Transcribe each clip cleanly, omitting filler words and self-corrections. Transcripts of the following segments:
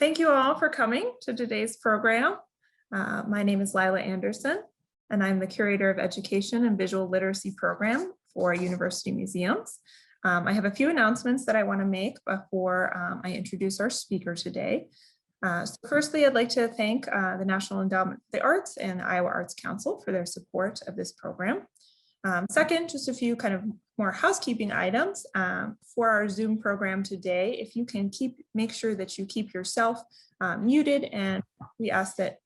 Thank you all for coming to today's program. My name is Lila Anderson, and I'm the Curator of Education and Visual Literacy Program for University Museums. I have a few announcements that I want to make before I introduce our speaker today. So firstly, I'd like to thank the National Endowment for the Arts and Iowa Arts Council for their support of this program. Second, just a few kind of more housekeeping items for our Zoom program today. If you can make sure that you keep yourself muted, and we ask that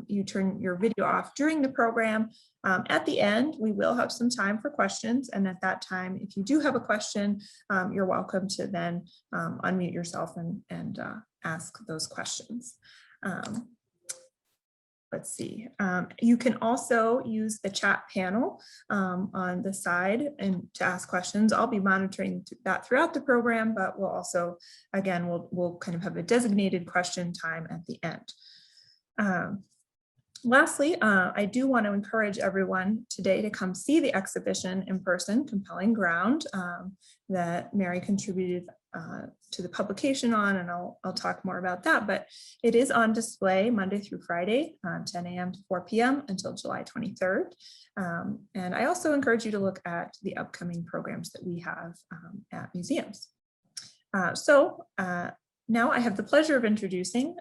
you turn your video off during the program. At the end, we will have some time for questions. And at that time, if you do have a question, you're welcome to then unmute yourself and ask those questions. Let's see. You can also use the chat panel on the side and to ask questions. I'll be monitoring that throughout the program, but we'll also, again, we'll kind of have a designated question time at the end. Lastly, I do want to encourage everyone today to come see the exhibition in person, Compelling Ground, that Mary contributed to the publication on, and I'll talk more about that, but it is on display Monday through Friday, 10 a.m. to 4 p.m. until July 23rd. And I also encourage you to look at the upcoming programs that we have at museums. Now I have the pleasure of introducing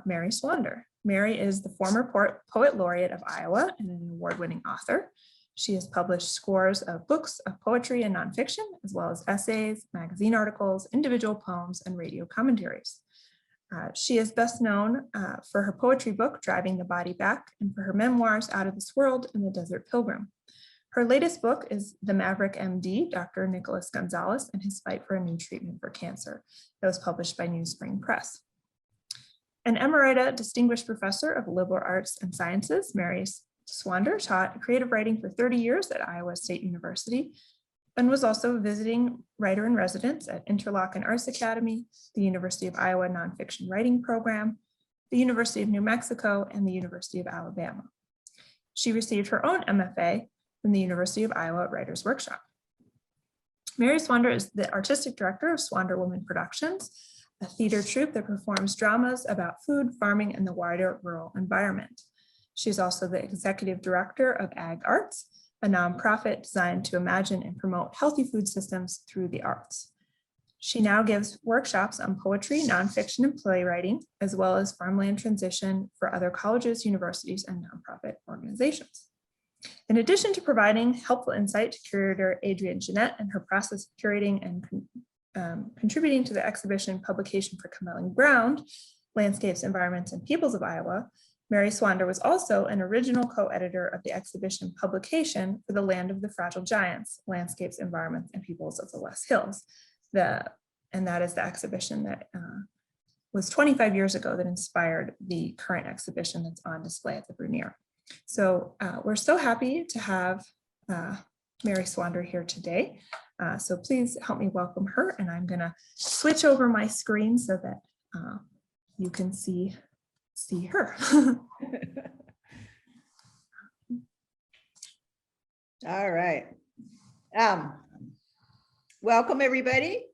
Mary Swander. Mary is the former Poet Laureate of Iowa and an award-winning author. She has published scores of books of poetry and nonfiction, as well as essays, magazine articles, individual poems, and radio commentaries. She is best known for her poetry book, Driving the Body Back, and for her memoirs, Out of This World and The Desert Pilgrim. Her latest book is The Maverick MD, Dr. Nicholas Gonzalez and His Fight for a New Treatment for Cancer, that was published by New Spring Press. An emerita distinguished professor of liberal arts and sciences, Mary Swander taught creative writing for 30 years at Iowa State University and was also a visiting writer in residence at Interlochen Arts Academy, the University of Iowa Nonfiction Writing Program, the University of New Mexico, and the University of Alabama. She received her own MFA from the University of Iowa Writers Workshop. Mary Swander is the artistic director of Swander Women Productions, a theater troupe that performs dramas about food, farming, and the wider rural environment. She's also the executive director of Ag Arts, a nonprofit designed to imagine and promote healthy food systems through the arts. She now gives workshops on poetry, nonfiction, and playwriting, as well as farmland transition for other colleges, universities, and nonprofit organizations. In addition to providing helpful insight to curator Adrienne Gennett and her process of curating and contributing to the exhibition publication for Compelling Ground, Landscapes, Environments, and Peoples of Iowa, Mary Swander was also an original co-editor of the exhibition publication for The Land of the Fragile Giants, Landscapes, Environments, and Peoples of the Loess Hills. And that is the exhibition that was 25 years ago that inspired the current exhibition that's on display at the Brunier. So we're so happy to have Mary Swander here today. So please help me welcome her, and I'm gonna switch over my screen so that you can see her. All right. Welcome everybody.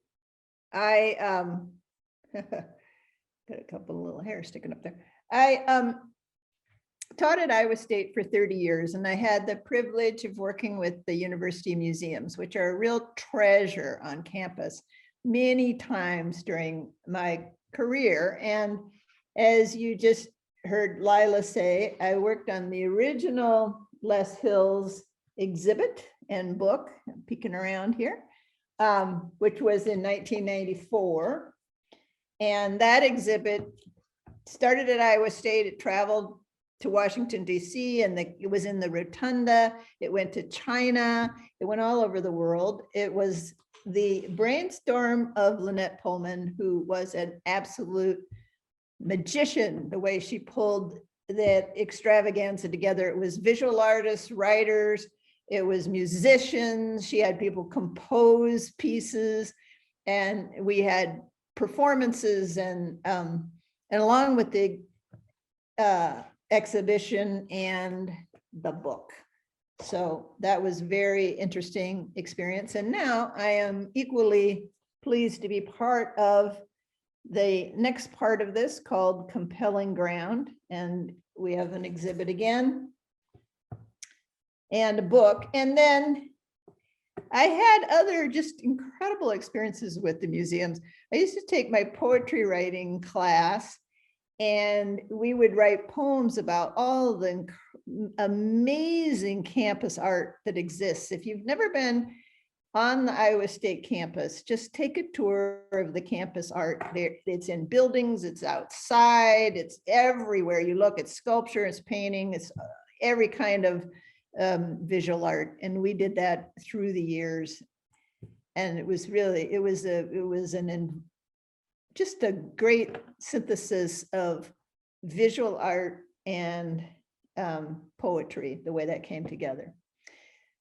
I got a couple of little hairs sticking up there. I taught at Iowa State for 30 years, and I had the privilege of working with the university museums, which are a real treasure on campus, many times during my career. And as you just heard Lila say, I worked on the original Loess Hills exhibit and book, I'm peeking around here, which was in 1994. And that exhibit started at Iowa State. It traveled to Washington, D.C., and it was in the Rotunda. It went to China. It went all over the world. It was the brainstorm of Lynette Pullman, who was an absolute magician, the way she pulled that extravaganza together. It was visual artists, writers, it was musicians. She had people compose pieces, and we had performances, and along with the exhibition and the book. So that was very interesting experience. And now I am equally pleased to be part of the next part of this called Compelling Ground, and we have an exhibit again and a book. And then I had other just incredible experiences with the museums. I used to take my poetry writing class, and we would write poems about all the amazing campus art that exists. If you've never been on the Iowa State campus, just take a tour of the campus art. It's in buildings, it's outside, it's everywhere you look. It's sculpture, it's painting, it's every kind of visual art. And we did that through the years. And it was really, just a great synthesis of visual art and poetry, the way that came together.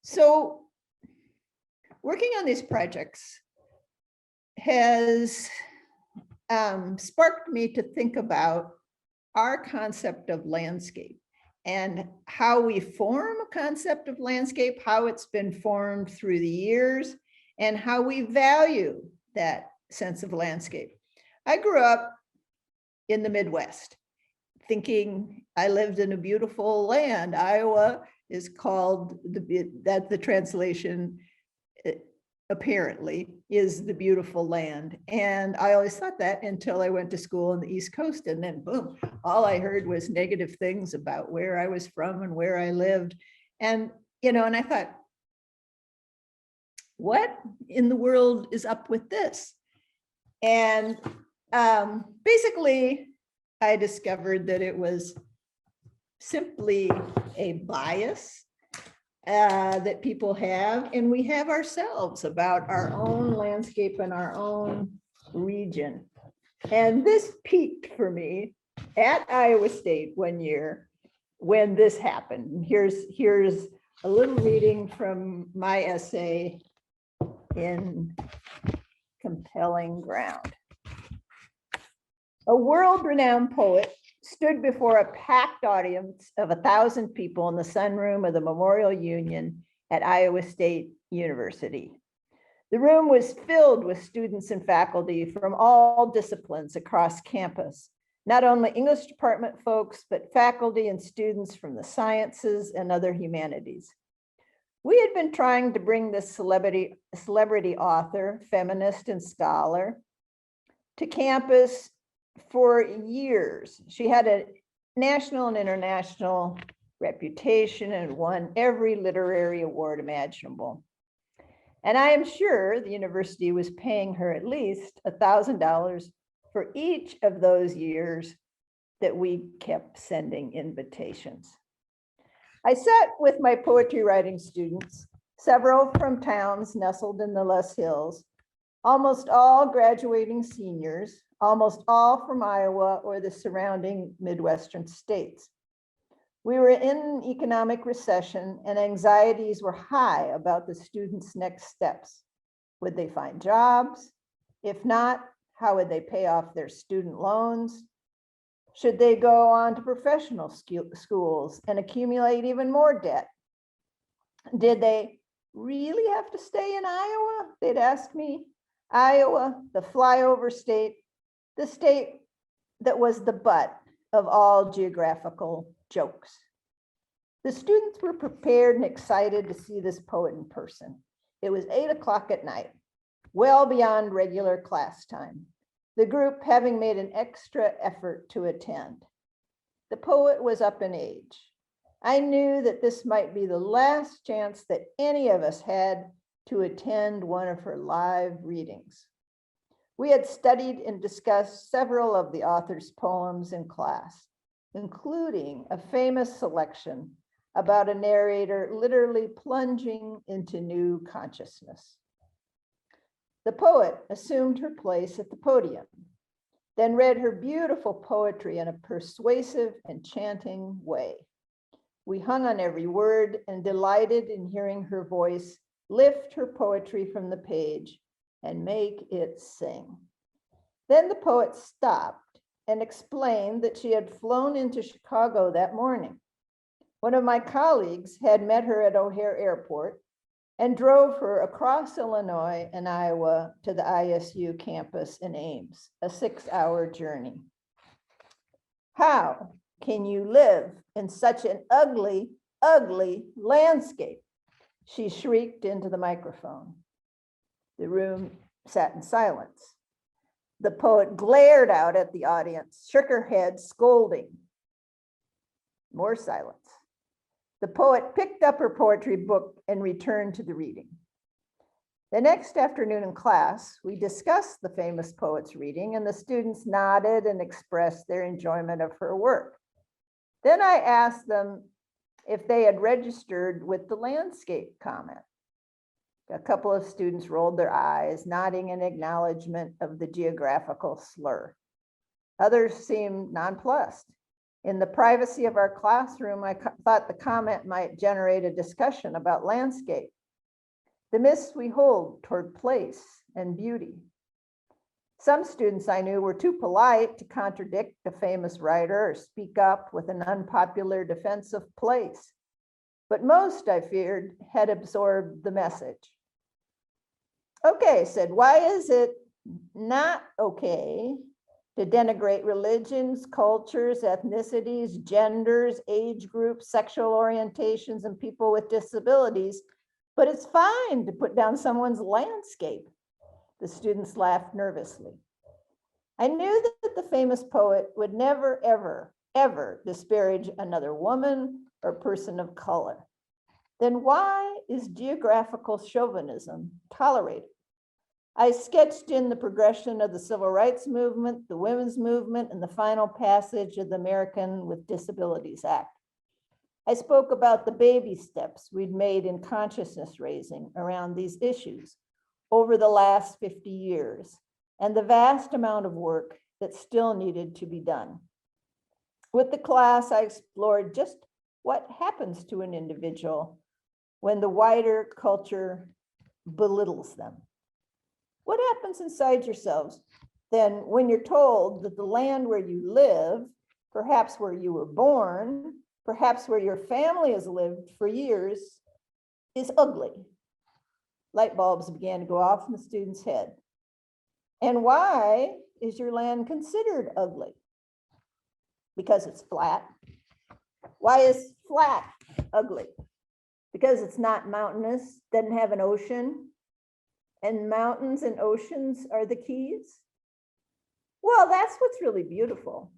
So working on these projects has sparked me to think about our concept of landscape and how we form a concept of landscape, how it's been formed through the years, and how we value that sense of landscape. I grew up in the Midwest, thinking I lived in a beautiful land. Iowa is called, that's the translation, apparently, is the beautiful land. And I always thought that until I went to school on the East Coast, and then boom, all I heard was negative things about where I was from and where I lived. And, and I thought, what in the world is up with this? And basically, I discovered that it was simply a bias that people have, and we have ourselves about our own landscape and our own region. And this peaked for me at Iowa State one year when this happened. Here's a little reading from my essay in Compelling Ground. A world-renowned poet stood before a packed audience of 1,000 people in the sunroom of the Memorial Union at Iowa State University. The room was filled with students and faculty from all disciplines across campus, not only English department folks, but faculty and students from the sciences and other humanities. We had been trying to bring this celebrity author, feminist, and scholar to campus for years. She had a national and international reputation and won every literary award imaginable. And I am sure the university was paying her at least $1,000 for each of those years that we kept sending invitations. I sat with my poetry writing students, several from towns nestled in the Loess Hills, almost all graduating seniors, almost all from Iowa or the surrounding Midwestern states. We were in economic recession and anxieties were high about the students' next steps. Would they find jobs? If not, how would they pay off their student loans? Should they go on to professional schools and accumulate even more debt? Did they really have to stay in Iowa? They'd ask me. Iowa, the flyover state, the state that was the butt of all geographical jokes. The students were prepared and excited to see this poet in person. It was 8 o'clock at night, well beyond regular class time, the group having made an extra effort to attend. The poet was up in age. I knew that this might be the last chance that any of us had to attend one of her live readings. We had studied and discussed several of the author's poems in class, including a famous selection about a narrator literally plunging into new consciousness. The poet assumed her place at the podium, then read her beautiful poetry in a persuasive, enchanting way. We hung on every word and delighted in hearing her voice lift her poetry from the page and make it sing. Then the poet stopped and explained that she had flown into Chicago that morning. One of my colleagues had met her at O'Hare Airport, and drove her across Illinois and Iowa to the ISU campus in Ames, a 6-hour journey. How can you live in such an ugly, ugly landscape? She shrieked into the microphone. The room sat in silence. The poet glared out at the audience, shook her head, scolding. More silence. The poet picked up her poetry book and returned to the reading. The next afternoon in class, we discussed the famous poet's reading, and the students nodded and expressed their enjoyment of her work. Then I asked them if they had registered with the landscape comment. A couple of students rolled their eyes, nodding in acknowledgement of the geographical slur. Others seemed nonplussed. In the privacy of our classroom, I thought the comment might generate a discussion about landscape, the myths we hold toward place and beauty. Some students I knew were too polite to contradict a famous writer or speak up with an unpopular defense of place. But most, I feared, had absorbed the message. Okay, I said, why is it not okay to denigrate religions, cultures, ethnicities, genders, age groups, sexual orientations, and people with disabilities, but it's fine to put down someone's landscape? The students laughed nervously. I knew that the famous poet would never, ever, ever disparage another woman or person of color. Then why is geographical chauvinism tolerated? I sketched in the progression of the civil rights movement, the women's movement, and the final passage of the American with Disabilities Act. I spoke about the baby steps we'd made in consciousness raising around these issues over the last 50 years, and the vast amount of work that still needed to be done. With the class, I explored just what happens to an individual when the wider culture belittles them. What happens inside yourselves then when you're told that the land where you live, perhaps where you were born, perhaps where your family has lived for years, is ugly? Light bulbs began to go off in the student's head. And why is your land considered ugly? Because it's flat. Why is flat ugly? Because it's not mountainous, doesn't have an ocean, and mountains and oceans are the keys? Well, that's what's really beautiful.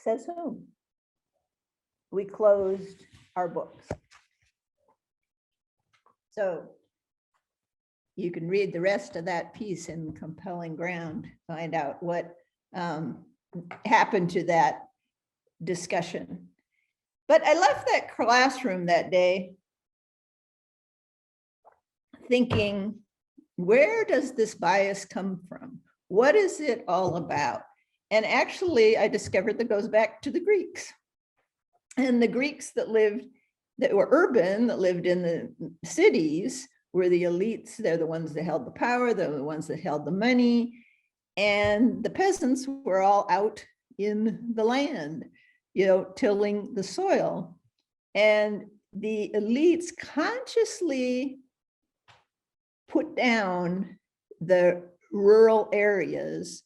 Says whom? We closed our books. So you can read the rest of that piece in Compelling Ground, find out what happened to that discussion. But I left that classroom that day thinking, where does this bias come from? What is it all about? And actually, I discovered that goes back to the Greeks. And the Greeks that were urban, that lived in the cities, were the elites. They're the ones that held the power, they're the ones that held the money. And the peasants were all out in the land, tilling the soil. And the elites consciously put down the rural areas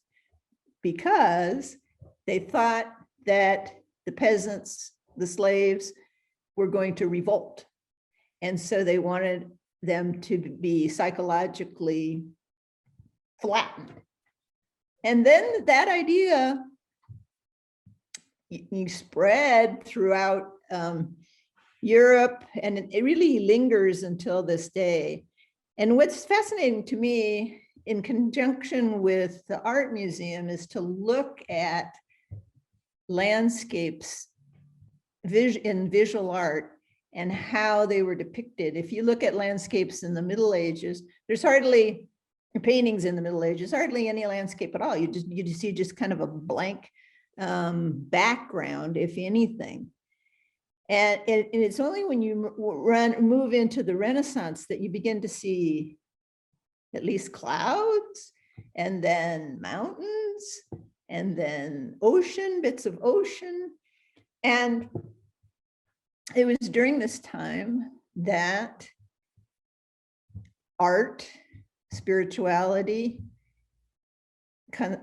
because they thought that the peasants, the slaves, were going to revolt. And so they wanted them to be psychologically flattened. And then that idea spread throughout Europe, and it really lingers until this day. And what's fascinating to me, in conjunction with the art museum, is to look at landscapes in visual art and how they were depicted. If you look at landscapes in the Middle Ages, there's hardly paintings in the Middle Ages, hardly any landscape at all. You see just kind of a blank background, if anything. And it's only when you move into the Renaissance that you begin to see at least clouds, and then mountains, and then ocean, bits of ocean. And it was during this time that art, spirituality,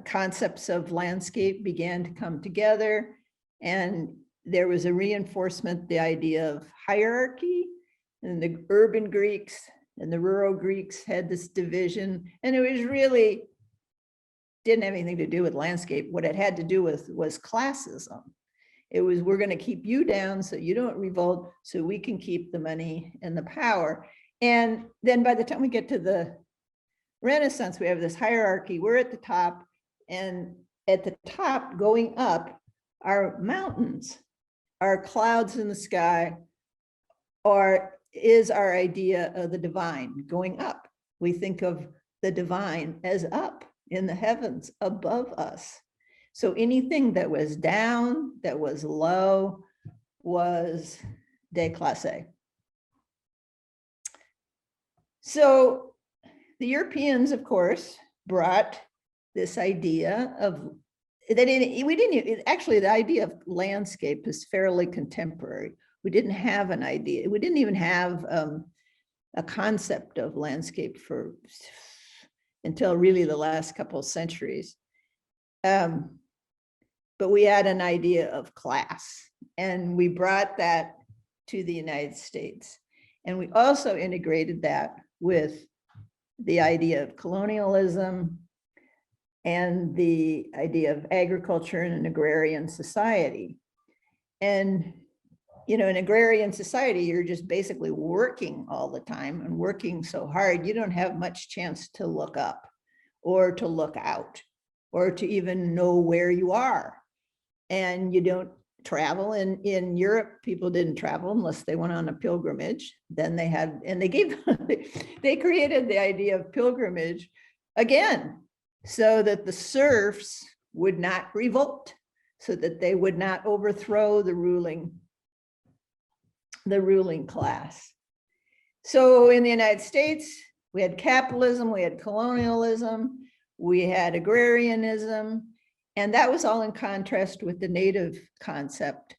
concepts of landscape began to come together, and there was a reinforcement, the idea of hierarchy, and the urban Greeks and the rural Greeks had this division, and it was really didn't have anything to do with landscape. What it had to do with was classism. It was, we're going to keep you down so you don't revolt, so we can keep the money and the power. And then by the time we get to the Renaissance, we have this hierarchy. We're at the top, and at the top going up are mountains, are clouds in the sky, or is our idea of the divine going up. We think of the divine as up in the heavens above us. So anything that was down, that was low, was déclassé. So the Europeans, of course, brought this idea of, actually the idea of landscape is fairly contemporary. We didn't have an idea. We didn't even have a concept of landscape until really the last couple of centuries. But we had an idea of class, and we brought that to the United States. And we also integrated that with the idea of colonialism and the idea of agriculture in an agrarian society. And, you know, in agrarian society, you're just basically working all the time and working so hard, you don't have much chance to look up or to look out or to even know where you are. And you don't travel. In Europe, people didn't travel unless they went on a pilgrimage. Then they had, and they created the idea of pilgrimage again, so that the serfs would not revolt, so that they would not overthrow the ruling class. So in the United States, we had capitalism, we had colonialism, we had agrarianism, and that was all in contrast with the native concept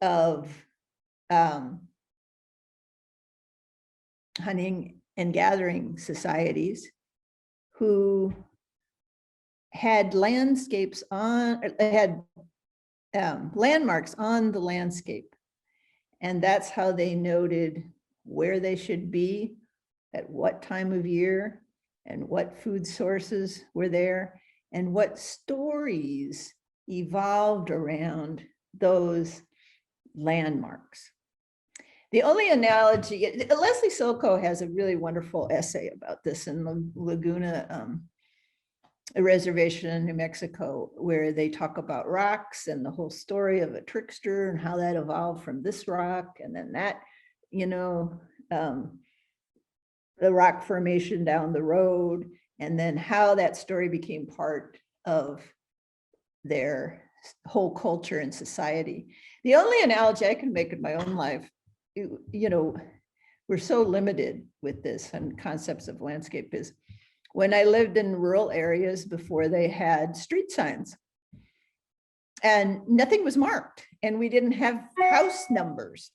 of hunting and gathering societies who had landscapes on, had landmarks on the landscape. And that's how they noted where they should be, at what time of year, and what food sources were there, and what stories evolved around those landmarks. The only analogy, Leslie Silko has a really wonderful essay about this in the Laguna a reservation in New Mexico, where they talk about rocks and the whole story of a trickster and how that evolved from this rock and then that, you know, the rock formation down the road, and then how that story became part of their whole culture and society. The only analogy I can make in my own life, you know, we're so limited with this and concepts of landscape, is when I lived in rural areas before they had street signs and nothing was marked and we didn't have house numbers.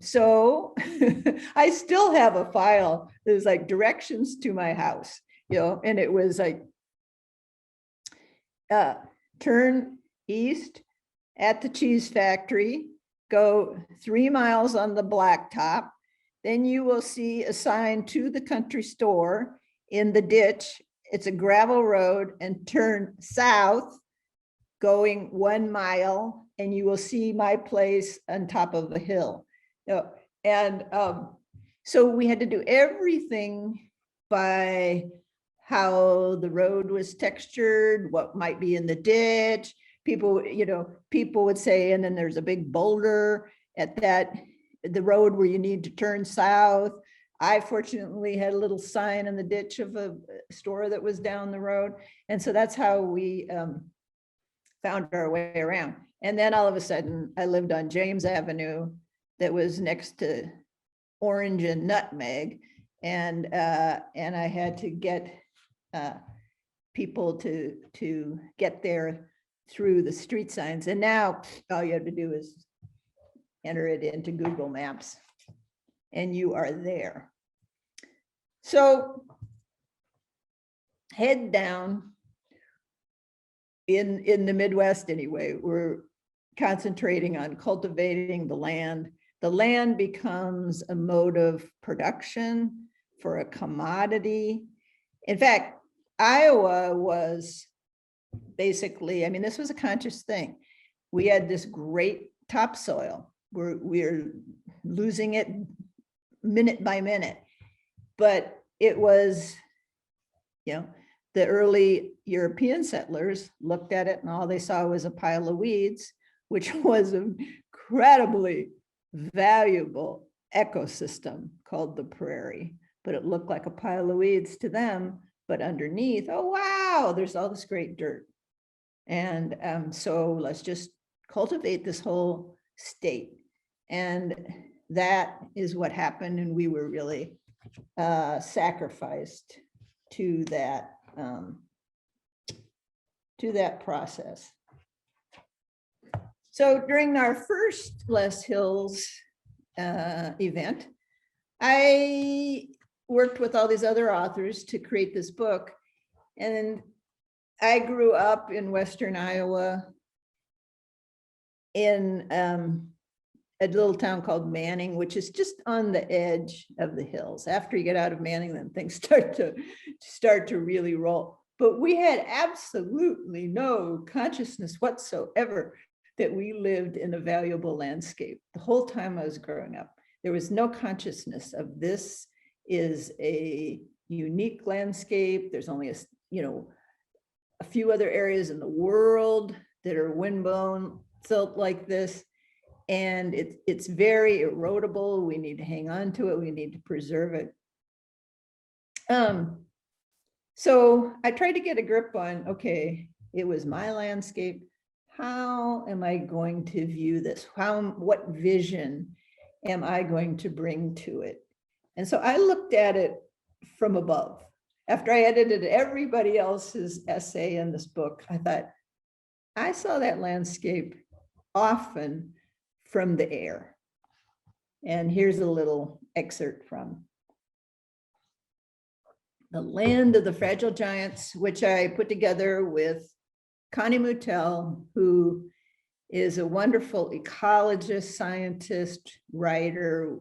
So I still have a file that was like directions to my house, you know, and it was like, turn east at the cheese factory, go 3 miles on the blacktop, then you will see a sign to the country store in the ditch. It's a gravel road, and turn south going 1 mile and you will see my place on top of a hill. You know, and so we had to do everything by how the road was textured, what might be in the ditch. People, you know, people would say, and then there's a big boulder at the road where you need to turn south. I fortunately had a little sign in the ditch of a store that was down the road. And so that's how we found our way around. And then all of a sudden I lived on James Avenue that was next to Orange and Nutmeg. And I had to get people to get there through the street signs. And now all you have to do is enter it into Google Maps and you are there. So head down in the Midwest anyway, we're concentrating on cultivating the land. The land becomes a mode of production for a commodity. In fact, Iowa was basically, I mean, this was a conscious thing. We had this great topsoil. We're losing it minute by minute, but it was, you know, the early European settlers looked at it and all they saw was a pile of weeds, which was an incredibly valuable ecosystem called the prairie, but it looked like a pile of weeds to them, but underneath, oh, wow, there's all this great dirt. And so let's just cultivate this whole state. And that is what happened. And we were really sacrificed to that process. So during our first Loess Hills event, I worked with all these other authors to create this book. And I grew up in Western Iowa in a little town called Manning, which is just on the edge of the hills. After you get out of Manning, then things start to really roll. But we had absolutely no consciousness whatsoever that we lived in a valuable landscape. The whole time I was growing up, there was no consciousness of this is a unique landscape. There's only a few other areas in the world that are windblown silt like this. And it's very erodible. We need to hang on to it. We need to preserve it. So I tried to get a grip on, okay, it was my landscape. How am I going to view this? What vision am I going to bring to it? And so I looked at it from above. After I edited everybody else's essay in this book, I thought, I saw that landscape often from the air. And here's a little excerpt from The Land of the Fragile Giants, which I put together with Connie Mutel, who is a wonderful ecologist, scientist, writer.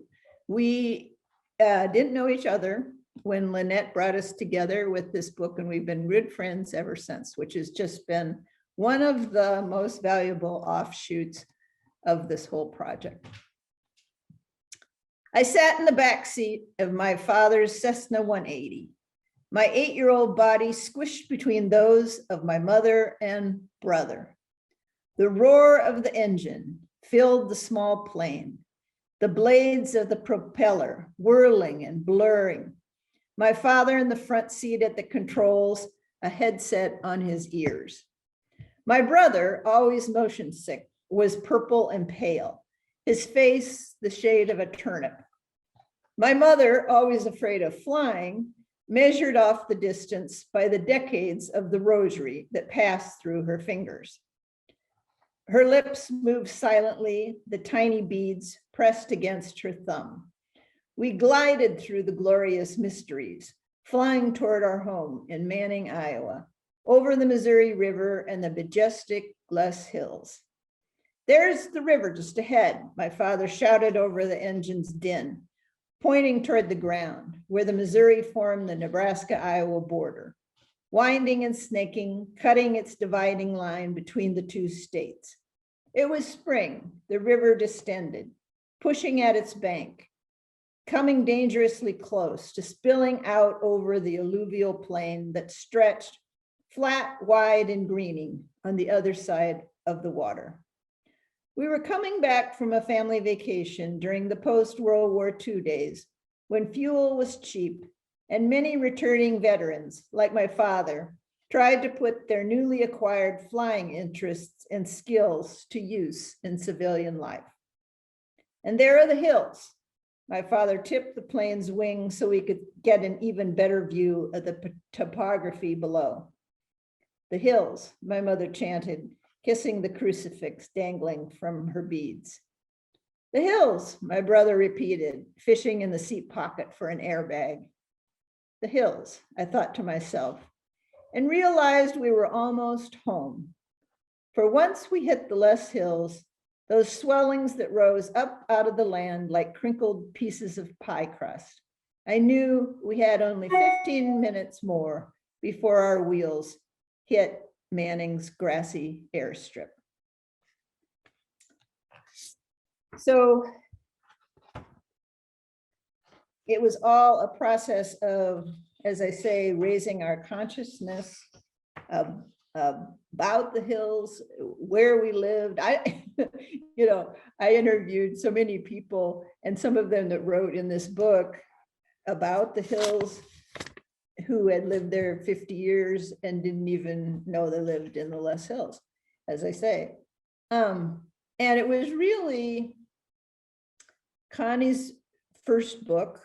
We didn't know each other when Lynette brought us together with this book, and we've been good friends ever since, which has just been one of the most valuable offshoots of this whole project. I sat in the back seat of my father's Cessna 180, my 8-year-old body squished between those of my mother and brother. The roar of the engine filled the small plane, the blades of the propeller whirling and blurring. My father in the front seat at the controls, a headset on his ears. My brother, always motion sick, was purple and pale, his face the shade of a turnip. My mother, always afraid of flying, measured off the distance by the decades of the rosary that passed through her fingers. Her lips moved silently, the tiny beads pressed against her thumb. We glided through the glorious mysteries, flying toward our home in Manning, Iowa, over the Missouri River and the majestic Loess Hills. There's the river just ahead, my father shouted over the engine's din, pointing toward the ground where the Missouri formed the Nebraska-Iowa border, winding and snaking, cutting its dividing line between the two states. It was spring, the river distended, pushing at its bank, coming dangerously close to spilling out over the alluvial plain that stretched flat, wide, and greening on the other side of the water. We were coming back from a family vacation during the post-World War II days when fuel was cheap and many returning veterans, like my father, tried to put their newly acquired flying interests and skills to use in civilian life. And there are the hills. My father tipped the plane's wing so we could get an even better view of the topography below. The hills, my mother chanted, kissing the crucifix dangling from her beads. The hills, my brother repeated, fishing in the seat pocket for an airbag. the hills, I thought to myself, and realized we were almost home. For once we hit the Loess Hills, those swellings that rose up out of the land like crinkled pieces of pie crust, I knew we had only 15 minutes more before our wheels hit Manning's grassy airstrip. So it was all a process of, as I say, raising our consciousness about the hills, where we lived. I interviewed so many people, and some of them that wrote in this book about the hills, who had lived there 50 years and didn't even know they lived in the Loess Hills, as I say. And it was really Connie's first book,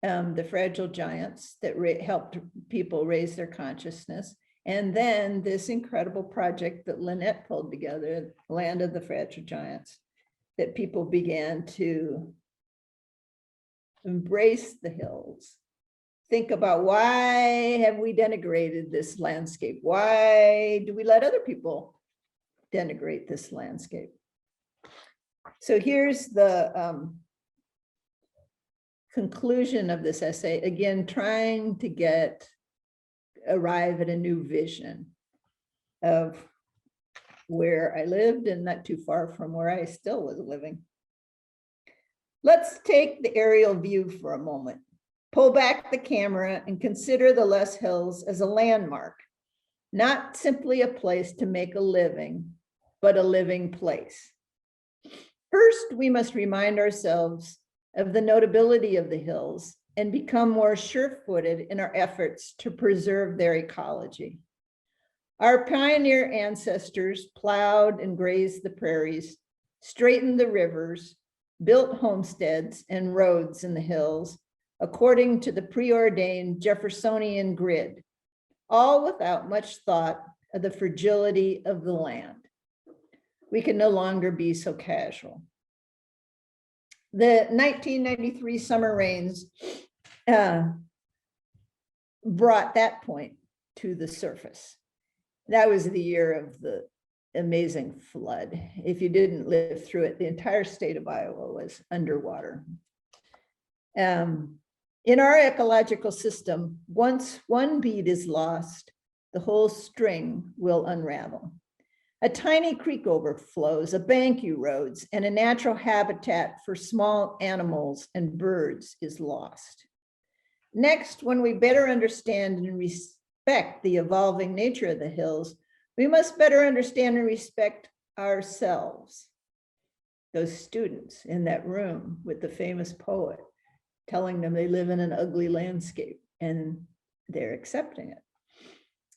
The Fragile Giants, that helped people raise their consciousness. And then this incredible project that Lynette pulled together, Land of the Fragile Giants, that people began to embrace the hills. Think about, why have we denigrated this landscape? Why do we let other people denigrate this landscape? So here's the conclusion of this essay, again, trying to arrive at a new vision of where I lived, and not too far from where I still was living. Let's take the aerial view for a moment. Pull back the camera and consider the Loess Hills as a landmark, not simply a place to make a living, but a living place. First, we must remind ourselves of the notability of the hills and become more sure-footed in our efforts to preserve their ecology. Our pioneer ancestors plowed and grazed the prairies, straightened the rivers, built homesteads and roads in the hills, according to the preordained Jeffersonian grid, all without much thought of the fragility of the land. We can no longer be so casual. The 1993 summer rains brought that point to the surface. That was the year of the amazing flood. If you didn't live through it, the entire state of Iowa was underwater. In our ecological system, once one bead is lost, the whole string will unravel. A tiny creek overflows, a bank erodes, and a natural habitat for small animals and birds is lost. Next, when we better understand and respect the evolving nature of the hills, we must better understand and respect ourselves. Those students in that room with the famous poet telling them they live in an ugly landscape, and they're accepting it.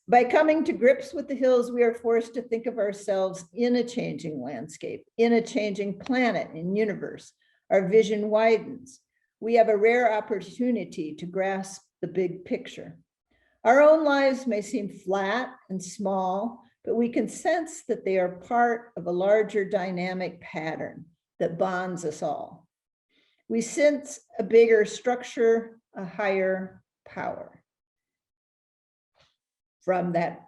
By coming to grips with the hills, we are forced to think of ourselves in a changing landscape, in a changing planet and universe. Our vision widens. We have a rare opportunity to grasp the big picture. Our own lives may seem flat and small, but we can sense that they are part of a larger dynamic pattern that bonds us all. We sense a bigger structure, a higher power from that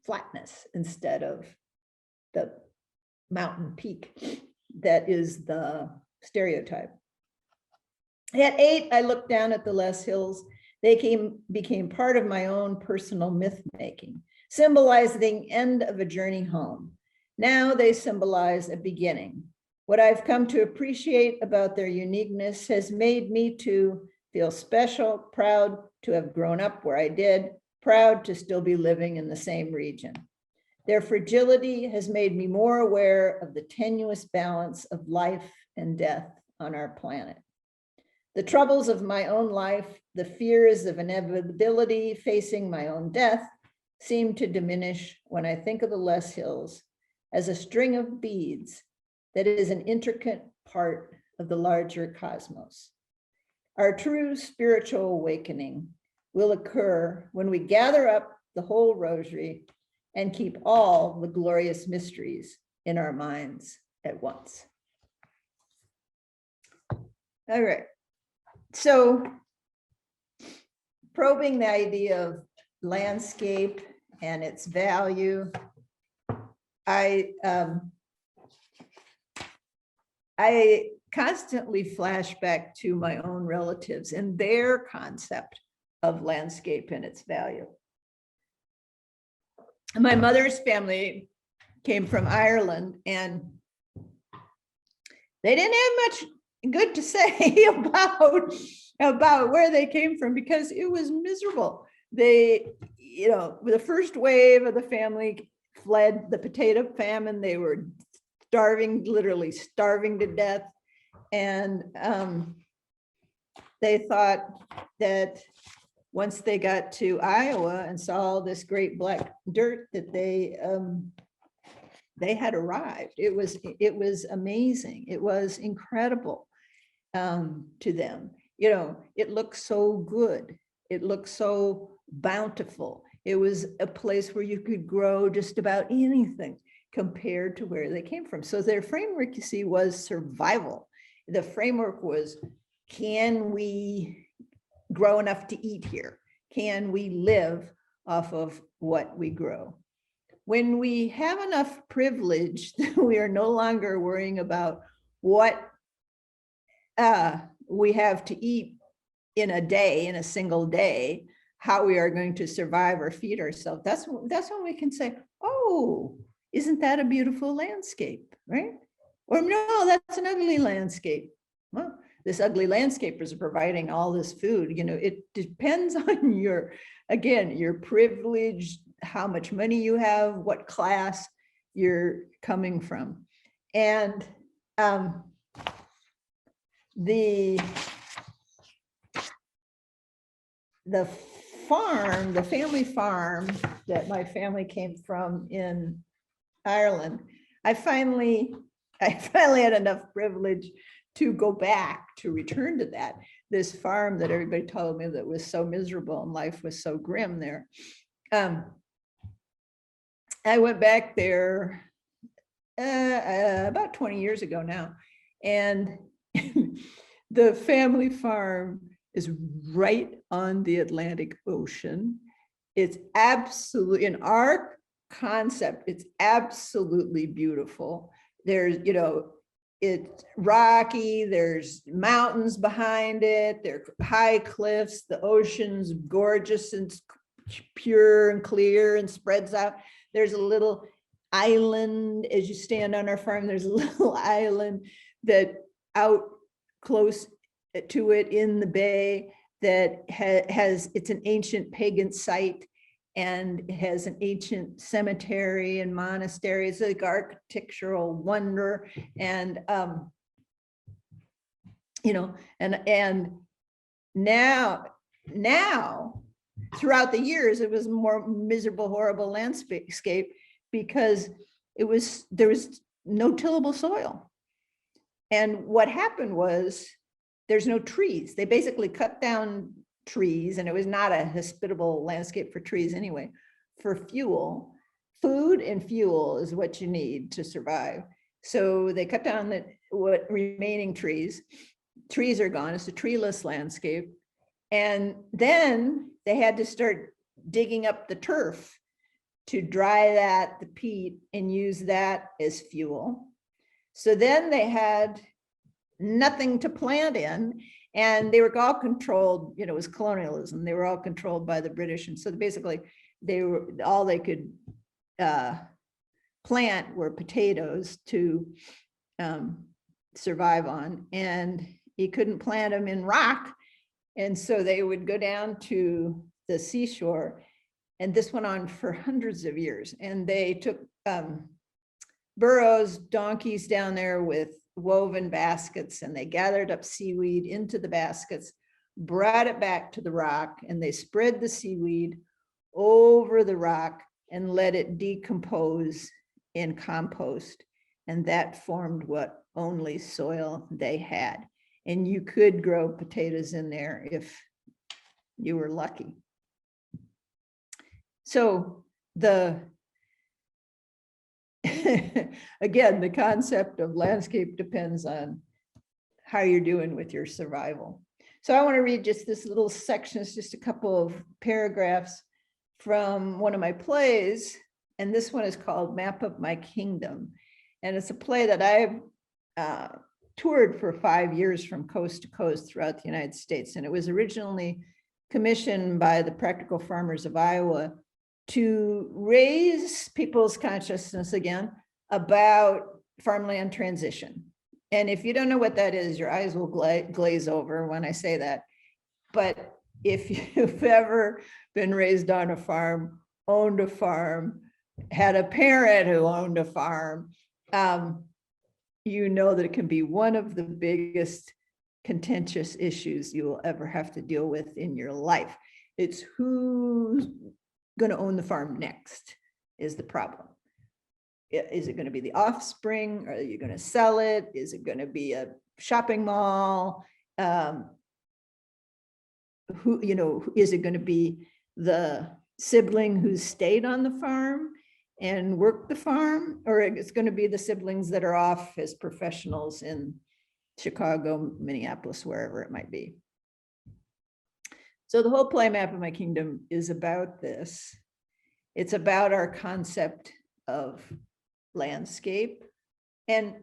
flatness instead of the mountain peak that is the stereotype. At 8, I looked down at the Loess Hills. They became part of my own personal myth making, symbolizing the end of a journey home. Now they symbolize a beginning. What I've come to appreciate about their uniqueness has made me to feel special, proud to have grown up where I did, proud to still be living in the same region. Their fragility has made me more aware of the tenuous balance of life and death on our planet. The troubles of my own life, the fears of inevitability facing my own death, seem to diminish when I think of the Loess Hills as a string of beads that is an intricate part of the larger cosmos. Our true spiritual awakening will occur when we gather up the whole rosary and keep all the glorious mysteries in our minds at once. All right, so probing the idea of landscape and its value, I constantly flash back to my own relatives and their concept of landscape and its value. My mother's family came from Ireland, and they didn't have much good to say about where they came from because it was miserable. They, the first wave of the family fled the potato famine. They were starving, literally starving to death. And they thought that once they got to Iowa and saw all this great black dirt, that they had arrived. It was amazing. It was incredible to them. It looked so good. It looked so bountiful. It was a place where you could grow just about anything compared to where they came from. So their framework, you see, was survival. The framework was, can we grow enough to eat here? Can we live off of what we grow? When we have enough privilege, we are no longer worrying about what we have to eat in a day, in a single day, how we are going to survive or feed ourselves. That's when we can say, oh, isn't that a beautiful landscape, right? Or no, that's an ugly landscape. Well, this ugly landscape is providing all this food. It depends on your privilege, how much money you have, what class you're coming from. And the family farm that my family came from in Ireland, I finally had enough privilege to go back, to return to that. This farm that everybody told me that was so miserable and life was so grim there. I went back there about 20 years ago now, and the family farm is right on the Atlantic Ocean. It's absolutely, in our concept, it's absolutely beautiful. There's, it's rocky, there's mountains behind it, there are high cliffs, the ocean's gorgeous and pure and clear and spreads out. There's a little island as you stand on our farm. There's a little island that out close to it in the bay that has, it's an ancient pagan site, and it has an ancient cemetery and monastery. It's like architectural wonder. And, and now throughout the years, it was more miserable, horrible landscape because there was no tillable soil. And what happened was there's no trees. They basically cut down trees, and it was not a hospitable landscape for trees anyway, for fuel. Food and fuel is what you need to survive. So they cut down what remaining trees. Trees are gone. It's a treeless landscape. And then they had to start digging up the turf to dry the peat, and use that as fuel. So then they had nothing to plant in, and they were all controlled, it was colonialism. They were all controlled by the British. And so basically all they could plant were potatoes to survive on, and you couldn't plant them in rock. And so they would go down to the seashore, and this went on for hundreds of years. And they took burros, donkeys down there with woven baskets, and they gathered up seaweed into the baskets, brought it back to the rock, and they spread the seaweed over the rock and let it decompose in compost. And that formed what only soil they had. And you could grow potatoes in there if you were lucky. So again, the concept of landscape depends on how you're doing with your survival. So I want to read just this little section. It's just a couple of paragraphs from one of my plays. And this one is called Map of My Kingdom. And it's a play that I've toured for 5 years from coast to coast throughout the United States. And it was originally commissioned by the Practical Farmers of Iowa to raise people's consciousness again about farmland transition. And if you don't know what that is, your eyes will glaze over when I say that. But if you've ever been raised on a farm, owned a farm, had a parent who owned a farm, you know that it can be one of the biggest contentious issues you will ever have to deal with in your life. It's who's going to own the farm next is the problem. Is it going to be the offspring? Are you going to sell it? Is it going to be a shopping mall? Is it going to be the sibling who stayed on the farm and worked the farm? Or it's going to be the siblings that are off as professionals in Chicago, Minneapolis, wherever it might be. So the whole play Map of My Kingdom is about this. It's about our concept of landscape, and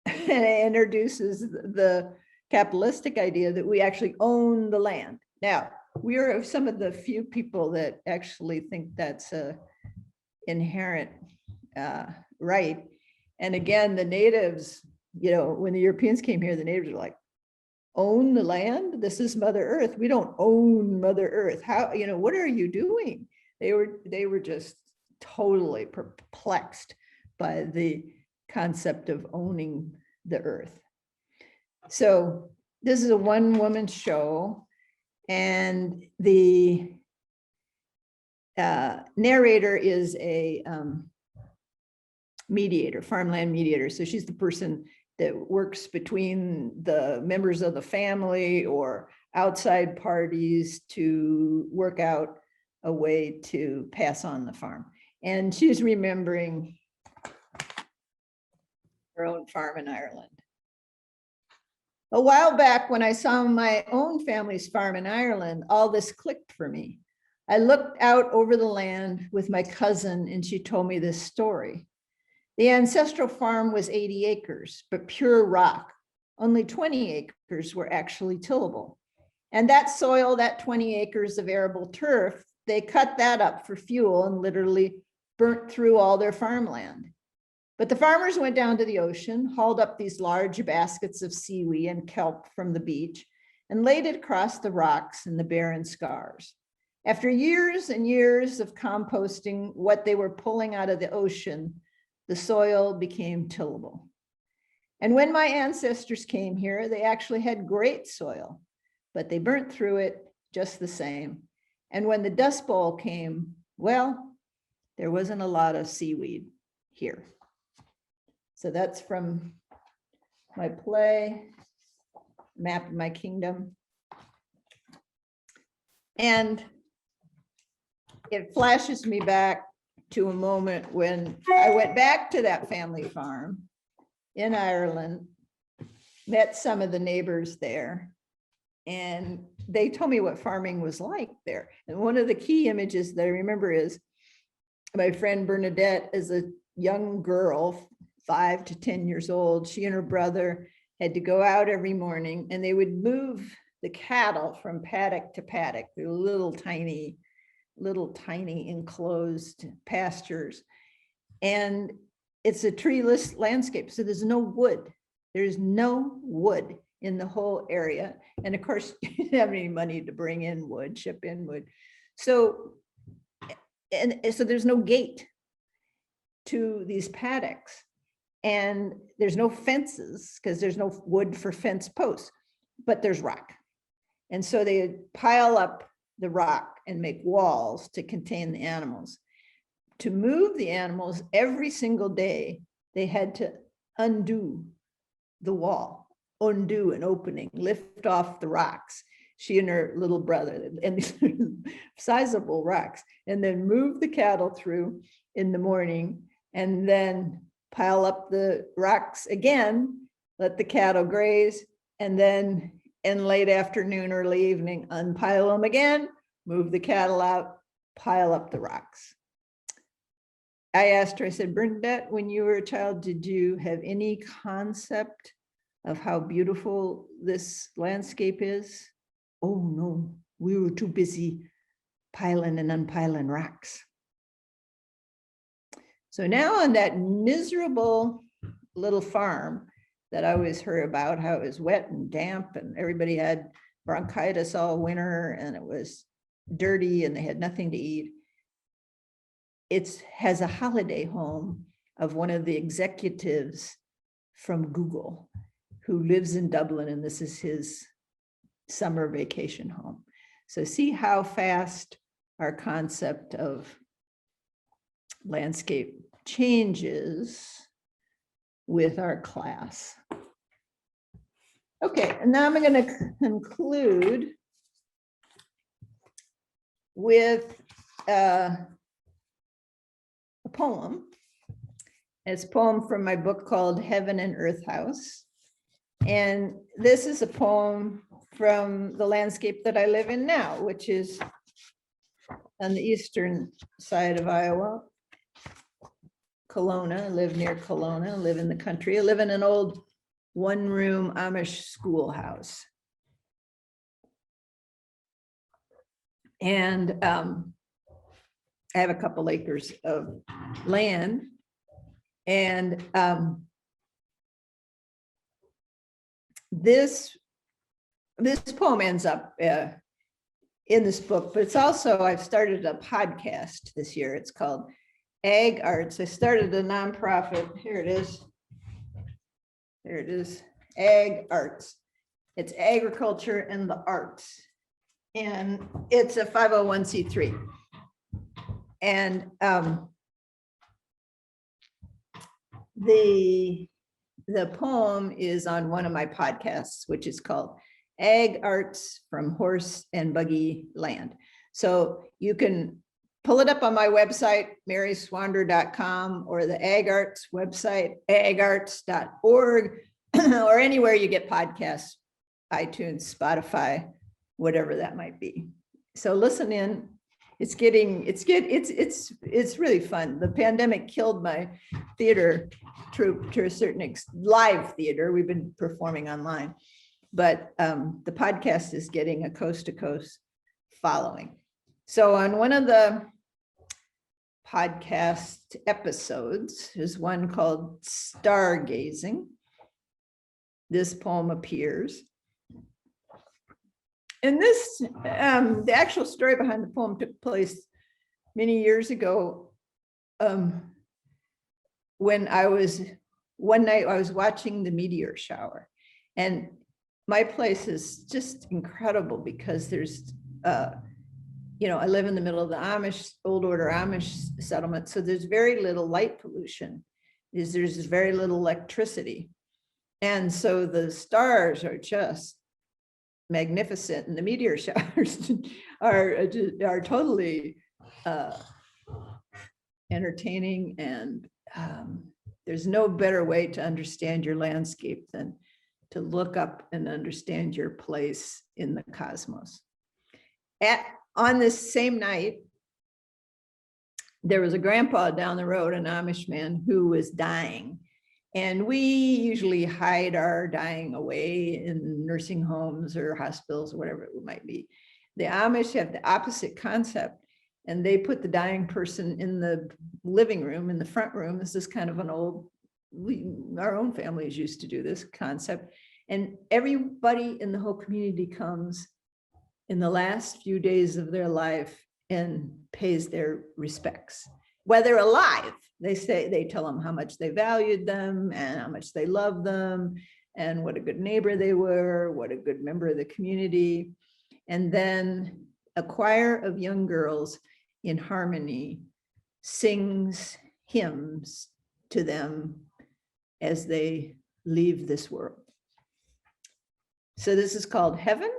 it introduces the capitalistic idea that we actually own the land. Now, we are some of the few people that actually think that's a inherent right. And again, the natives, when the Europeans came here, the natives were like, own the land? This is Mother Earth. We don't own Mother Earth. How, what are you doing? They were just totally perplexed by the concept of owning the earth. So this is a one-woman show, and the narrator is a mediator, farmland mediator. So she's the person that works between the members of the family or outside parties to work out a way to pass on the farm. And she's remembering her own farm in Ireland. A while back, when I saw my own family's farm in Ireland, all this clicked for me. I looked out over the land with my cousin, and she told me this story. The ancestral farm was 80 acres, but pure rock. Only 20 acres were actually tillable. And that soil, that 20 acres of arable turf, they cut that up for fuel and literally burnt through all their farmland. But the farmers went down to the ocean, hauled up these large baskets of seaweed and kelp from the beach, and laid it across the rocks and the barren scars. After years and years of composting what they were pulling out of the ocean, the soil became tillable. And when my ancestors came here, they actually had great soil, but they burnt through it just the same. And when the Dust Bowl came, well, there wasn't a lot of seaweed here. So that's from my play, Map of My Kingdom. And it flashes me back to a moment when I went back to that family farm in Ireland, met some of the neighbors there, and they told me what farming was like there. And one of the key images that I remember is my friend Bernadette, as a young girl, 5 to 10 years old, she and her brother had to go out every morning, and they would move the cattle from paddock to paddock. They're little tiny enclosed pastures. And it's a treeless landscape. So there's no wood. There's no wood in the whole area. And of course, you didn't have any money to bring in wood, ship in wood. So there's no gate to these paddocks. And there's no fences because there's no wood for fence posts, but there's rock. And so they pile up the rock and make walls to contain the animals. To move the animals every single day, they had to undo the wall, undo an opening, lift off the rocks. She and her little brother, and these sizable rocks, and then move the cattle through in the morning, and then pile up the rocks again, let the cattle graze, and then and late afternoon, early evening, unpile them again, move the cattle out, pile up the rocks. I asked her, I said, Bernadette, when you were a child, did you have any concept of how beautiful this landscape is? Oh no, we were too busy piling and unpiling rocks. So now on that miserable little farm that I always heard about, how it was wet and damp and everybody had bronchitis all winter and it was dirty and they had nothing to eat. It has a holiday home of one of the executives from Google who lives in Dublin, and this is his summer vacation home. So see how fast our concept of landscape changes with our class. Okay, and now I'm going to conclude with a poem. It's a poem from my book called Heaven and Earth House. And this is a poem from the landscape that I live in now, which is on the eastern side of Iowa, Kelowna. I live near Kelowna, I live in the country. I live in an old one-room Amish schoolhouse. And I have a couple acres of land. And this poem ends up in this book, but it's also, I've started a podcast this year. It's called Ag Arts. I started a nonprofit. Here it is. There it is. Ag Arts. It's agriculture and the arts. And it's a 501c3. And the poem is on one of my podcasts, which is called Ag Arts from Horse and Buggy Land. So you can pull it up on my website, maryswander.com, or the Ag Arts website, agarts.org, or anywhere you get podcasts, iTunes, Spotify, whatever that might be. So listen in. It's really fun. The pandemic killed my theater troupe to a certain live theater. We've been performing online, but the podcast is getting a coast to coast following. So on one of the podcast episodes is one called Stargazing. This poem appears. And this, the actual story behind the poem took place many years ago when one night I was watching the meteor shower. And my place is just incredible because there's, I live in the middle of the Amish, old order Amish settlement. So there's very little light pollution. There's very little electricity. And so the stars are just magnificent, and the meteor showers are totally entertaining, and there's no better way to understand your landscape than to look up and understand your place in the cosmos. On this same night, there was a grandpa down the road, an Amish man, who was dying. And we usually hide our dying away in nursing homes or hospitals, or whatever it might be. The Amish have the opposite concept, and they put the dying person in the living room, in the front room. This is kind of an old, our own families used to do this concept. And everybody in the whole community comes in the last few days of their life and pays their respects. Whether alive, they tell them how much they valued them and how much they loved them and what a good neighbor they were, what a good member of the community. And then a choir of young girls in harmony sings hymns to them as they leave this world. So this is called Heaven.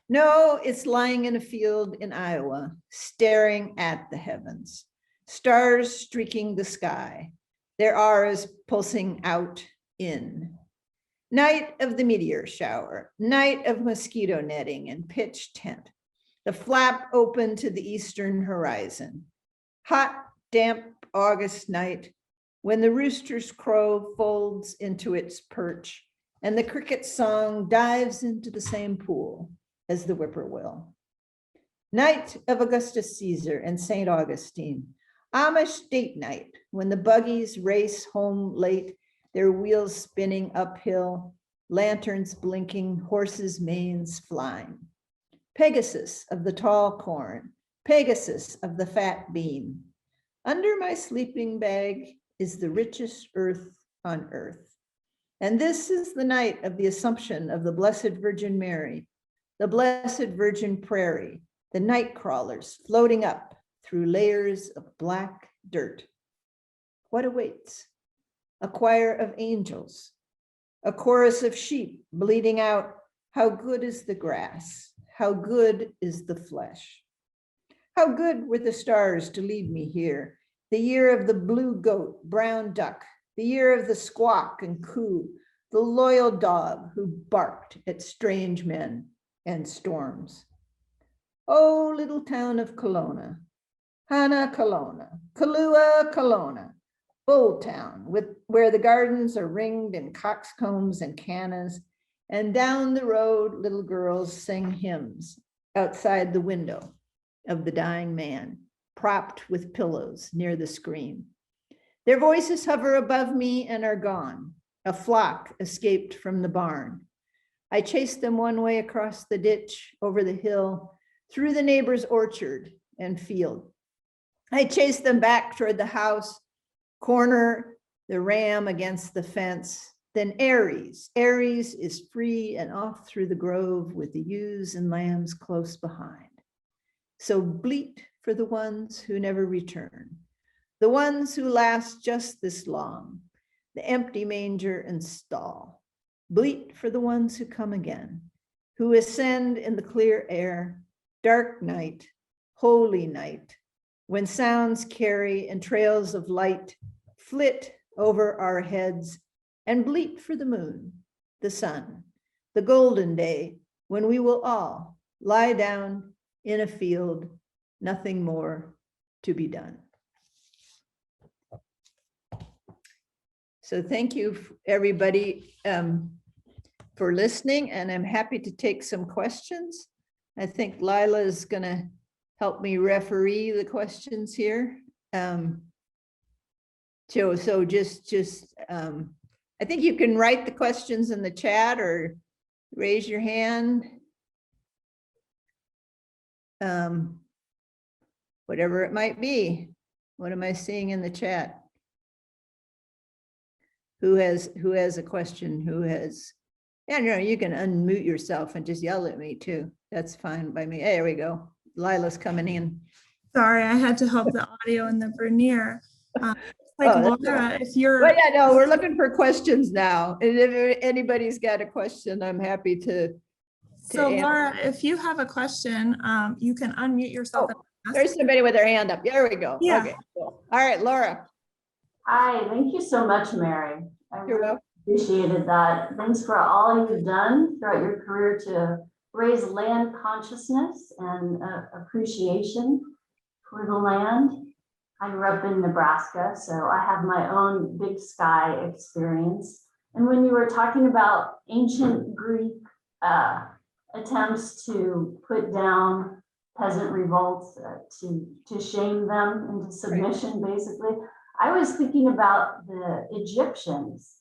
No, it's lying in a field in Iowa, staring at the heavens. Stars streaking the sky, their auras pulsing out in. Night of the meteor shower, night of mosquito netting and pitch tent. The flap open to the eastern horizon. Hot, damp August night when the rooster's crow folds into its perch and the cricket's song dives into the same pool as the whippoorwill. Night of Augustus Caesar and St. Augustine. Amish date night when the buggies race home late, their wheels spinning uphill, lanterns blinking, horses' manes flying. Pegasus of the tall corn, Pegasus of the fat bean. Under my sleeping bag is the richest earth on earth. And this is the night of the Assumption of the Blessed Virgin Mary, the Blessed Virgin Prairie, the night crawlers floating up through layers of black dirt. What awaits? A choir of angels, a chorus of sheep bleating out, how good is the grass, how good is the flesh. How good were the stars to lead me here, the year of the blue goat, brown duck, the year of the squawk and coo, the loyal dog who barked at strange men and storms. Oh, little town of Kelowna, Hana Kelowna, Kalua Kelowna, Bull Town, where the gardens are ringed in coxcombs and cannas, and down the road, little girls sing hymns outside the window of the dying man, propped with pillows near the screen. Their voices hover above me and are gone. A flock escaped from the barn. I chased them one way across the ditch, over the hill, through the neighbor's orchard and field. I chased them back toward the house, corner the ram against the fence. Then Aries is free and off through the grove with the ewes and lambs close behind. So bleat for the ones who never return, the ones who last just this long, the empty manger and stall. Bleat for the ones who come again, who ascend in the clear air, dark night, holy night, when sounds carry and trails of light flit over our heads, and bleat for the moon, the sun, the golden day, when we will all lie down in a field, nothing more to be done. So thank you, everybody, for listening, and I'm happy to take some questions. I think Lila is going to help me referee the questions here. So just I think you can write the questions in the chat or raise your hand. Whatever it might be. What am I seeing in the chat? Who has a question? Who has? Yeah, no, you can unmute yourself and just yell at me too. That's fine by me. There we go. Lila's coming in. Sorry, I had to help the audio and the vernier. Laura, if you're. Well, yeah, no, we're looking for questions now. And if anybody's got a question, I'm happy to. So Laura, if you have a question, you can unmute yourself. There's somebody with their hand up. There we go. Yeah. Okay, cool. All right, Laura. Hi, thank you so much, Mary. I You're really welcome. appreciated that. Thanks for all you've done throughout your career to raise land consciousness and appreciation for the land. I grew up in Nebraska, so I have my own Big Sky experience. And when you were talking about ancient Greek attempts to put down peasant revolts, to shame them into submission, basically, I was thinking about the Egyptians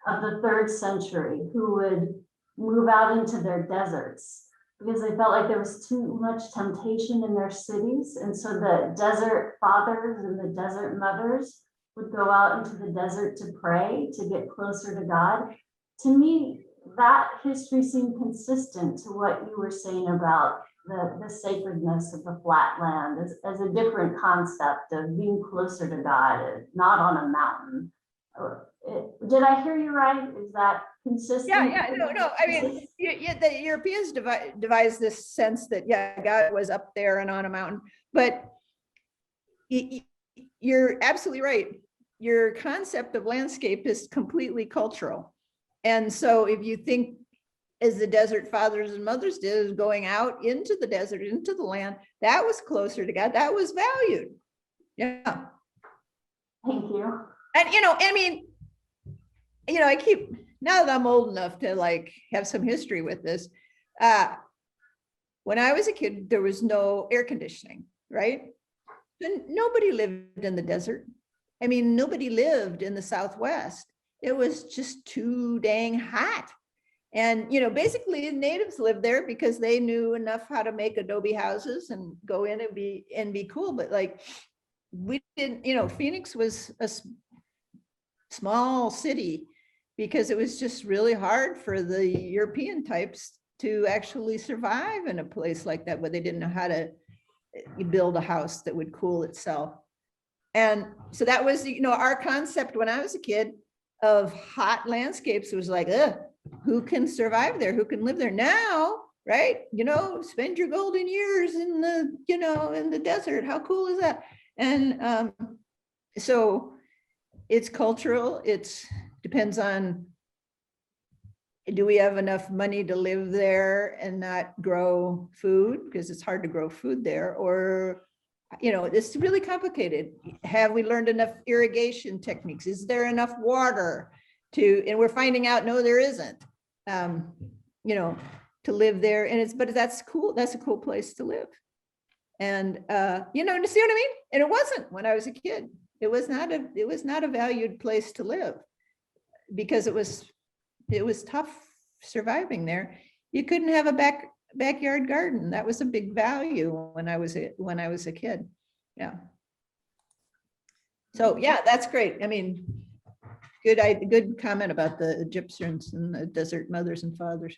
of the 3rd century who would move out into their deserts because they felt like there was too much temptation in their cities. And so the desert fathers and the desert mothers would go out into the desert to pray, to get closer to God. To me, that history seemed consistent to what you were saying about the sacredness of the flat land as a different concept of being closer to God, not on a mountain. Did I hear you right? Is that consistent? Yeah, no. I mean, the Europeans devised this sense that, yeah, God was up there and on a mountain, but you're absolutely right. Your concept of landscape is completely cultural. And so if you think as the desert fathers and mothers did, is going out into the desert, into the land, that was closer to God, that was valued. Yeah. Thank you. And, I mean, I keep, now that I'm old enough to like have some history with this, when I was a kid, there was no air conditioning, right? And nobody lived in the desert. I mean, nobody lived in the Southwest. It was just too dang hot. And, basically the natives lived there because they knew enough how to make adobe houses and go in and be cool. But like, we didn't, Phoenix was a small city because it was just really hard for the European types to actually survive in a place like that where they didn't know how to build a house that would cool itself. And so that was, our concept when I was a kid of hot landscapes was like, who can survive there? Who can live there now? Right? Spend your golden years in the, in the desert. How cool is that? And so it's cultural. It's depends on, do we have enough money to live there and not grow food? Because it's hard to grow food there. Or, it's really complicated. Have we learned enough irrigation techniques? Is there enough water and we're finding out, no, there isn't, to live there. And but that's cool. That's a cool place to live. And, to see what I mean? And it wasn't when I was a kid. It was not a valued place to live because it was tough surviving there. You couldn't have a backyard garden. That was a big value when I was a kid. Yeah. So yeah, that's great. I mean, good comment about the Egyptians and the desert mothers and fathers.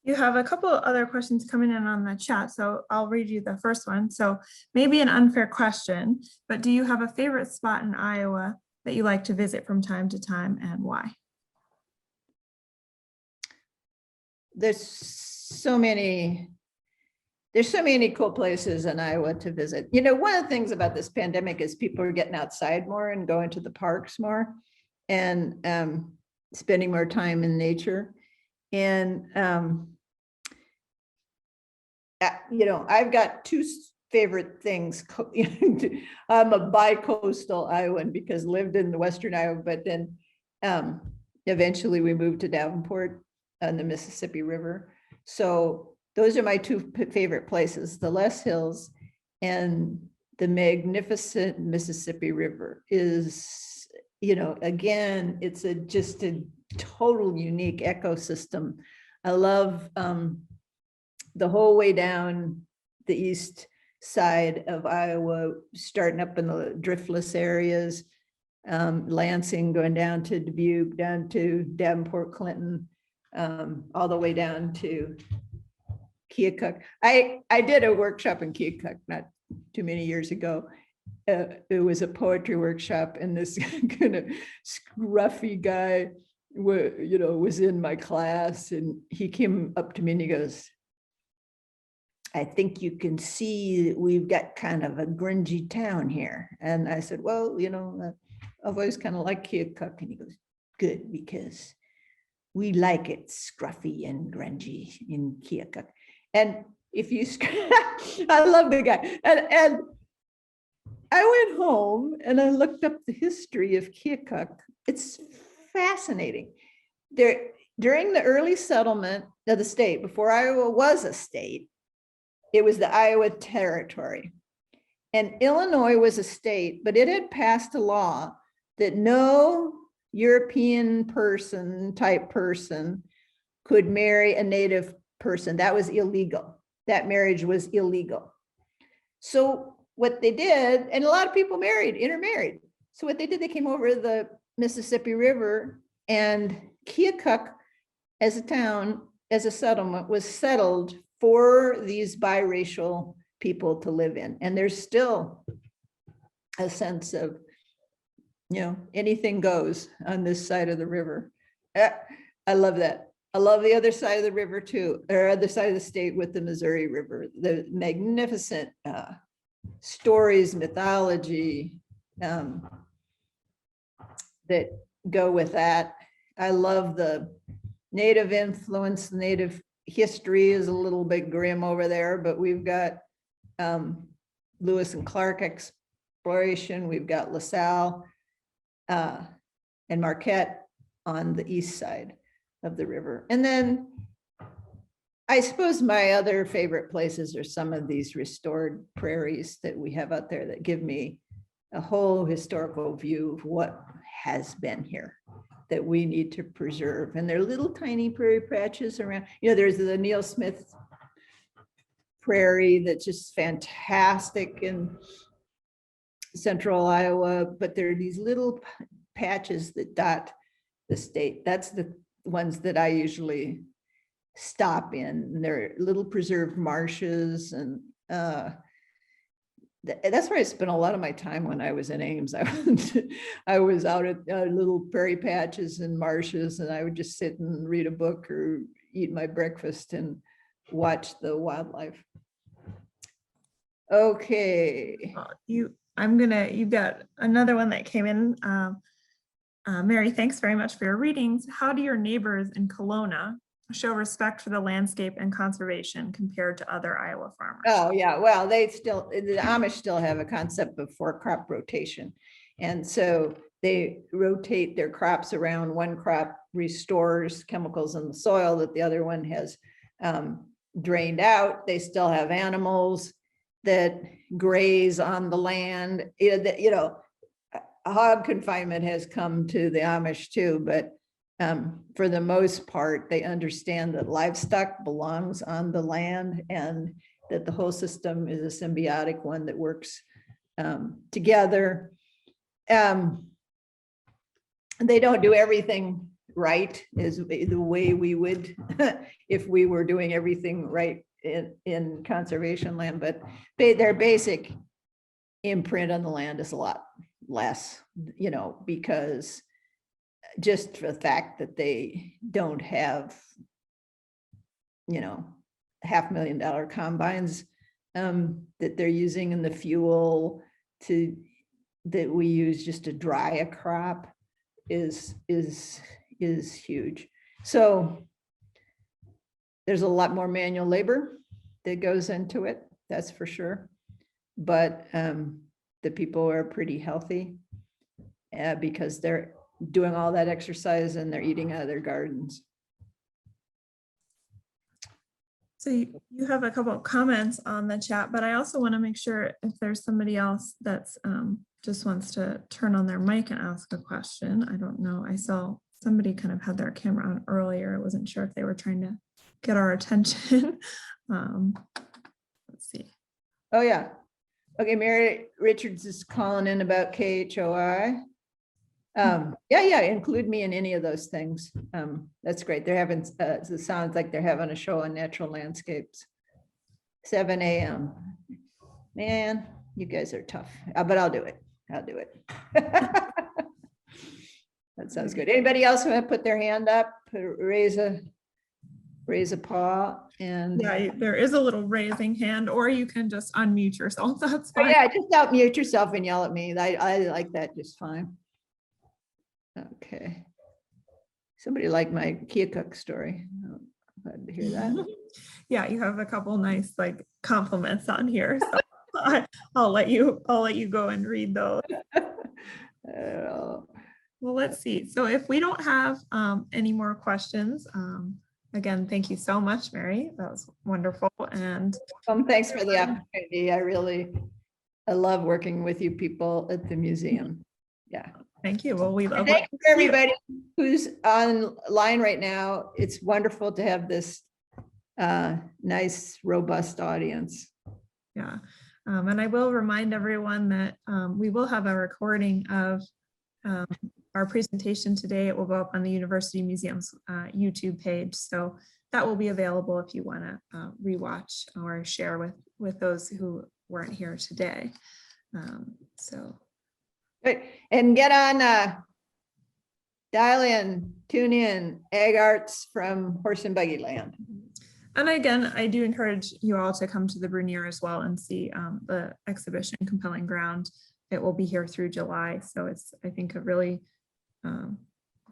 You have a couple of other questions coming in on the chat, so I'll read you the first one. So maybe an unfair question, but do you have a favorite spot in Iowa that you like to visit from time to time, and why? There's so many cool places in Iowa to visit. One of the things about this pandemic is people are getting outside more and going to the parks more and spending more time in nature. And, I've got two favorite things. I'm a bi-coastal Iowan because lived in the Western Iowa, but then eventually we moved to Davenport on the Mississippi River. So those are my two favorite places, the Loess Hills and the magnificent Mississippi River is, again, it's just a total unique ecosystem. I love the whole way down the east side of Iowa, starting up in the driftless areas, Lansing, going down to Dubuque, down to Davenport, Clinton, all the way down to Keokuk. I did a workshop in Keokuk not too many years ago. It was a poetry workshop, and this kind of scruffy guy was in my class, and he came up to me and he goes, I think you can see that we've got kind of a grungy town here. And I said, well, I've always kind of liked Keokuk. And he goes, good, because we like it scruffy and grungy in Keokuk. And if you, I love the guy. And I went home and I looked up the history of Keokuk. It's fascinating. During the early settlement of the state, before Iowa was a state, it was the Iowa Territory. And Illinois was a state, but it had passed a law that no European type person could marry a native person. That was illegal. That marriage was illegal. So what they did, and a lot of people intermarried. So what they did, they came over the Mississippi River, and Keokuk as a town, as a settlement, was settled for these biracial people to live in. And there's still a sense of, anything goes on this side of the river. I love that. I love the other side of the river too, or other side of the state with the Missouri River, the magnificent stories, mythology that go with that. I love the native influence. Native history is a little bit grim over there, but we've got Lewis and Clark exploration. We've got LaSalle and Marquette on the east side of the river. And then I suppose my other favorite places are some of these restored prairies that we have out there that give me a whole historical view of what has been here that we need to preserve. And they're little tiny prairie patches around. You know, there's the Neil Smith prairie that's just fantastic in central Iowa, but there are these little patches that dot the state. That's the ones that I usually stop in. And they're little preserved marshes, and that's where I spent a lot of my time when I was in Ames. I was out at little prairie patches and marshes, and I would just sit and read a book or eat my breakfast and watch the wildlife. Okay. You've got another one that came in. Mary, thanks very much for your readings. How do your neighbors in Kelowna show respect for the landscape and conservation compared to other Iowa farmers? Oh, yeah. Well, the Amish still have a concept of 4-crop rotation. And so they rotate their crops around. One crop restores chemicals in the soil that the other one has drained out. They still have animals that graze on the land. You know, hog confinement has come to the Amish too, but for the most part, they understand that livestock belongs on the land and that the whole system is a symbiotic one that works together. They don't do everything right is the way we would if we were doing everything right in conservation land, but their basic imprint on the land is a lot less, you know, because just for the fact that they don't have, you know, $500,000 combines that they're using in the fuel that we use just to dry a crop is huge. So there's a lot more manual labor that goes into it, that's for sure. But the people are pretty healthy because they're doing all that exercise and they're eating out of their gardens. So you have a couple of comments on the chat, but I also want to make sure if there's somebody else that's just wants to turn on their mic and ask a question. I don't know. I saw somebody kind of had their camera on earlier. I wasn't sure if they were trying to get our attention. Let's see. Oh, yeah. Okay, Mary Richards is calling in about KHOI. Yeah, include me in any of those things. That's great. They're having, it sounds like they're having a show on natural landscapes. 7 a.m. Man, you guys are tough, but I'll do it. I'll do it. That sounds good. Anybody else want to put their hand up, raise a paw? And yeah, there is a little raising hand, or you can just unmute yourself. That's fine. Oh, yeah, just unmute yourself and yell at me. I like that just fine. Okay. Somebody liked my Keokuk story. Oh, glad to hear that. Yeah, you have a couple nice like compliments on here. So I'll let you go and read those. Well, let's see. So if we don't have any more questions, again, thank you so much, Mary. That was wonderful. And thanks for the opportunity. I love working with you people at the museum. Yeah. Thank you. Well, we love thank you everybody who's online right now. It's wonderful to have this nice, robust audience. Yeah. And I will remind everyone that we will have a recording of our presentation today. It will go up on the University Museum's YouTube page. So that will be available if you want to rewatch or share with those who weren't here today. So. Great. And get on, dial in, tune in, Ag Arts from Horse and Buggy Land. And again, I do encourage you all to come to the Brunier as well and see the exhibition Compelling Ground. It will be here through July. So it's, I think, a really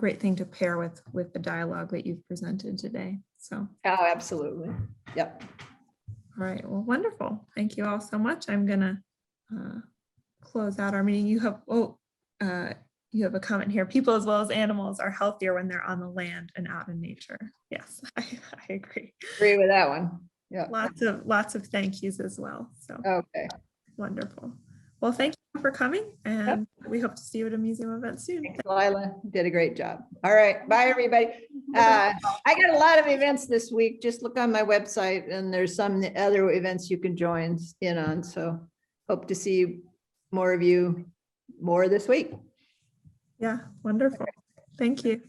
great thing to pair with the dialogue that you've presented today. So, Oh, absolutely. Yep. all right, well, wonderful. Thank you all so much. I'm gonna close out our meeting. You have a comment here. People as well as animals are healthier when they're on the land and out in nature. Yes, I agree. Agree with that one. Yeah. Lots of thank yous as well. So Okay. wonderful. Well, thank you for coming, and we hope to see you at a museum event soon. Thanks, Lila. You did a great job. All right. Bye, everybody. I got a lot of events this week. Just look on my website and there's some other events you can join in on. So hope to see more of you more this week. Yeah, wonderful. Thank you.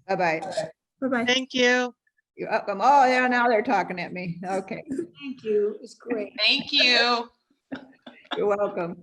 Bye-bye. Bye-bye. Thank you. You're welcome. Oh, yeah, now they're talking at me. Okay. Thank you. It was great. Thank you. You're welcome.